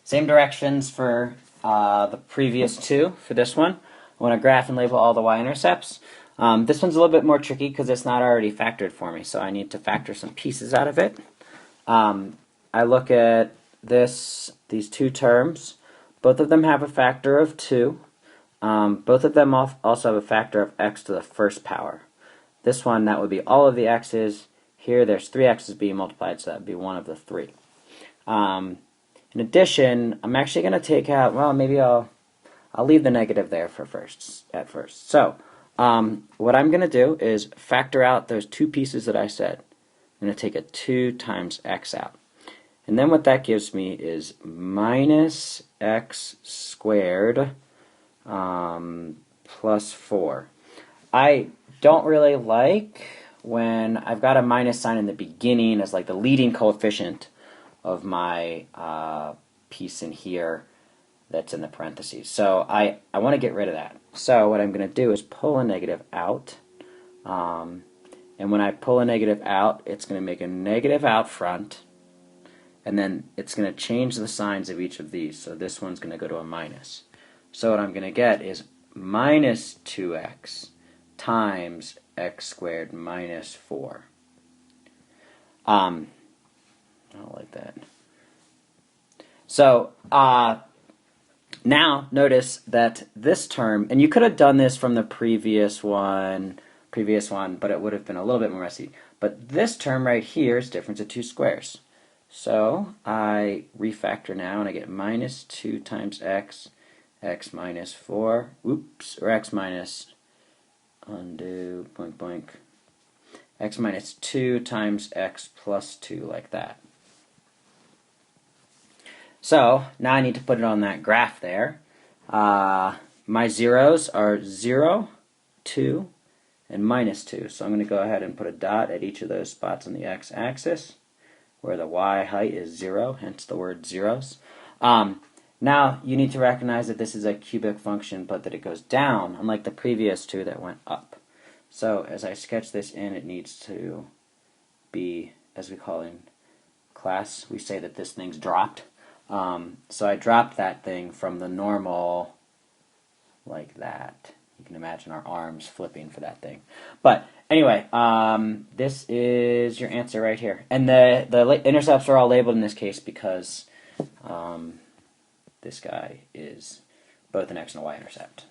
Same directions for the previous two for this one. I want to graph and label all the y-intercepts. This one's a little bit more tricky because it's not already factored for me, so I need to factor some pieces out of it. I look at these two terms. Both of them have a factor of 2. Both of them also have a factor of x to the first power. This one, that would be all of the x's. Here, there's 3 x's being multiplied, so that would be one of the 3. In addition, I'm actually going to take out, well, maybe I'll leave the negative there at first. So, what I'm going to do is factor out those two pieces that I said. I'm going to take a 2 times x out. And then what that gives me is minus x squared plus 4. I don't really like when I've got a minus sign in the beginning as like the leading coefficient of my piece in here that's in the parentheses. So I want to get rid of that. So what I'm going to do is pull a negative out. And when I pull a negative out, it's going to make a negative out front. And then it's going to change the signs of each of these. So this one's going to go to a minus. So what I'm going to get is minus 2x times x squared minus 4. I don't like that. So now notice that this term, and you could have done this from the previous one, but it would have been a little bit more messy. But this term right here is difference of 2 squares. So I refactor now, and I get minus 2 times x minus 4, or x minus, undo, boink boink, x minus 2 times x plus 2, like that. So now I need to put it on that graph there. My zeros are 0, 2, and minus 2. So I'm going to go ahead and put a dot at each of those spots on the x-axis, where the y height is 0, hence the word zeros. Now you need to recognize that this is a cubic function, but that it goes down, unlike the previous two that went up. So as I sketch this in, it needs to be, as we call in class, we say that this thing's dropped. So I dropped that thing from the normal, like that. You can imagine our arms flipping for that thing. But anyway, this is your answer right here. And the intercepts are all labeled in this case because this guy is both an x and a y intercept.